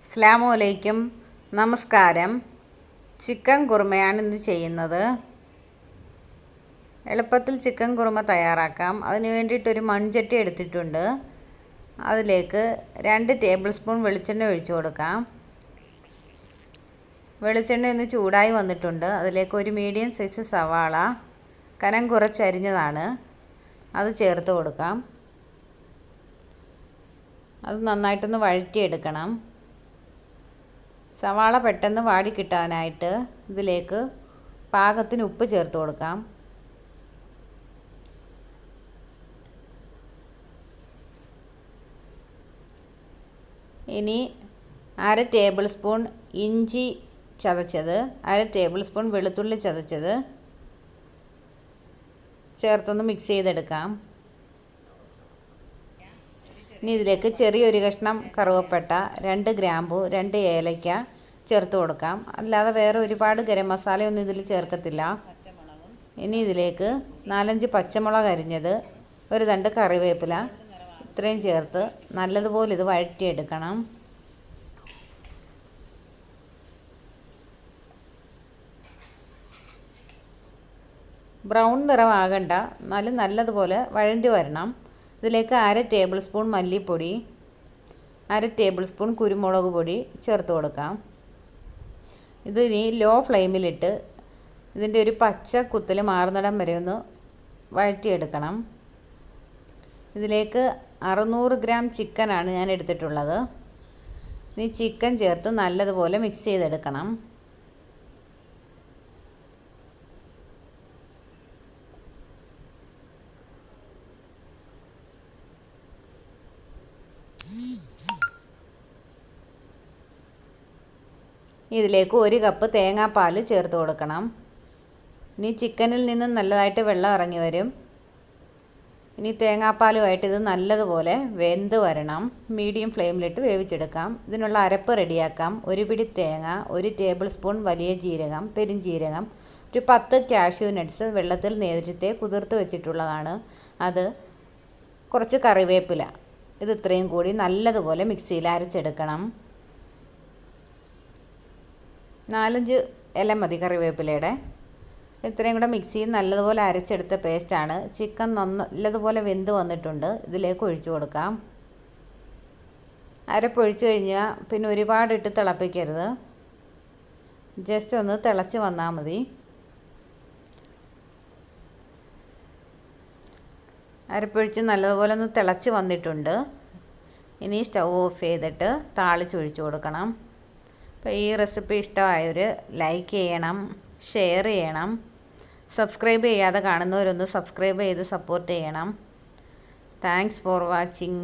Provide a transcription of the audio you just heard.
അസ്സലാമു നമസ്കാരം. ചിക്കൻ കുറുമയാണ് ഇന്ന് ചെയ്യുന്നത്. എളുപ്പത്തിൽ ചിക്കൻ കുറുമ തയ്യാറാക്കാം. അതിന് വേണ്ടിയിട്ടൊരു മൺചട്ടി എടുത്തിട്ടുണ്ട്. അതിലേക്ക് 2 ടേബിൾ സ്പൂൺ വെളിച്ചെണ്ണ ഒഴിച്ചു കൊടുക്കാം. വെളിച്ചെണ്ണ ഒന്ന് ചൂടായി വന്നിട്ടുണ്ട്. അതിലേക്ക് ഒരു മീഡിയം സൈസ് സവാള കനം കുറച്ചരിഞ്ഞതാണ്, അത് ചേർത്ത് കൊടുക്കാം. അത് നന്നായിട്ടൊന്ന് വഴറ്റിയെടുക്കണം. സവാള പെട്ടെന്ന് വാടി കിട്ടാനായിട്ട് ഇതിലേക്ക് പാകത്തിന് ഉപ്പ് ചേർത്ത് കൊടുക്കാം. ഇനി 1/2 ടേബിൾ സ്പൂൺ ഇഞ്ചി ചതച്ചത്, 1/2 ടേബിൾ സ്പൂൺ വെളുത്തുള്ളി ചതച്ചത് ചേർത്തൊന്ന് മിക്സ് ചെയ്തെടുക്കാം. ഇനി ഇതിലേക്ക് ചെറിയൊരു കഷ്ണം കറുവപ്പട്ട, 2 ഗ്രാമ്പു, 2 ഏലയ്ക്ക ചേർത്ത് കൊടുക്കാം. അല്ലാതെ വേറെ ഒരുപാട് ഗരം മസാലയൊന്നും ഇതിൽ ചേർക്കത്തില്ല. ഇനി ഇതിലേക്ക് 4-5 പച്ചമുളക് അരിഞ്ഞത്, ഒരു തണ്ട് കറിവേപ്പില ഇത്രയും ചേർത്ത് നല്ലതുപോലെ ഇത് വഴറ്റിയെടുക്കണം. ബ്രൗൺ നിറമാകണ്ട, എന്നാലും നല്ലതുപോലെ വഴണ്ടി വരണം. ഇതിലേക്ക് 1/2 ടേബിൾ സ്പൂൺ മല്ലിപ്പൊടി, 1/2 ടേബിൾ സ്പൂൺ കുരുമുളക് പൊടി ചേർത്ത് കൊടുക്കാം. ഇതിനി ലോ ഫ്ലെയിമിലിട്ട് ഇതിൻ്റെ ഒരു പച്ച കുത്തൽ മാറുന്നിടം വരെ ഒന്ന് വഴറ്റിയെടുക്കണം. ഇതിലേക്ക് 600 ഗ്രാം ചിക്കനാണ് ഞാൻ എടുത്തിട്ടുള്ളത്. ഇനി ചിക്കൻ ചേർത്ത് നല്ലതുപോലെ മിക്സ് ചെയ്തെടുക്കണം. ഇതിലേക്ക് 1 കപ്പ് തേങ്ങാപ്പാൽ ചേർത്ത് കൊടുക്കണം. ഇനി ചിക്കനിൽ നിന്ന് നല്ലതായിട്ട് വെള്ളം ഇറങ്ങി വരും. ഇനി തേങ്ങാപ്പാലുമായിട്ട് ഇത് നല്ലതുപോലെ വെന്ത് വരണം. മീഡിയം ഫ്ലെയിമിലിട്ട് വേവിച്ചെടുക്കാം. ഇതിനുള്ള അരപ്പ് റെഡിയാക്കാം. 1 പിടി തേങ്ങ, 1 ടേബിൾ സ്പൂൺ വലിയ ജീരകം, പെരുംജീരകം, ഒരു 10 കാഷ്യൂ നട്ട്സ് വെള്ളത്തിൽ നേരത്തെ കുതിർത്ത് വെച്ചിട്ടുള്ളതാണ്, അത് കുറച്ച് കറിവേപ്പില, ഇത് ഇത്രയും കൂടി നല്ലതുപോലെ മിക്സിയിൽ അരച്ചെടുക്കണം. 4-5 ഇല മതി കറിവേപ്പിലയുടെ. ഇത്രയും കൂടെ മിക്സിയിൽ നല്ലതുപോലെ അരച്ചെടുത്ത പേസ്റ്റാണ്. ചിക്കൻ നല്ലതുപോലെ വെന്ത് വന്നിട്ടുണ്ട്. ഇതിലേക്ക് ഒഴിച്ചു കൊടുക്കാം. അരപ്പൊഴിച്ച് കഴിഞ്ഞാൽ പിന്നെ ഒരുപാട് ഇട്ട് തിളപ്പിക്കരുത്. ജസ്റ്റ് ഒന്ന് തിളച്ച് വന്നാൽ മതി. അരപ്പൊഴിച്ച് നല്ലതുപോലെ ഒന്ന് തിളച്ച് വന്നിട്ടുണ്ട്. ഇനി സ്റ്റൗ ഓഫ് ചെയ്തിട്ട് താളിച്ചൊഴിച്ച് കൊടുക്കണം. അപ്പോൾ ഈ റെസിപ്പി ഇഷ്ടമായവർ ലൈക്ക് ചെയ്യണം, ഷെയർ ചെയ്യണം. സബ്സ്ക്രൈബ് ചെയ്യാതെ കാണുന്നവരൊന്ന് സബ്സ്ക്രൈബ് ചെയ്ത് സപ്പോർട്ട് ചെയ്യണം. Thanks for watching.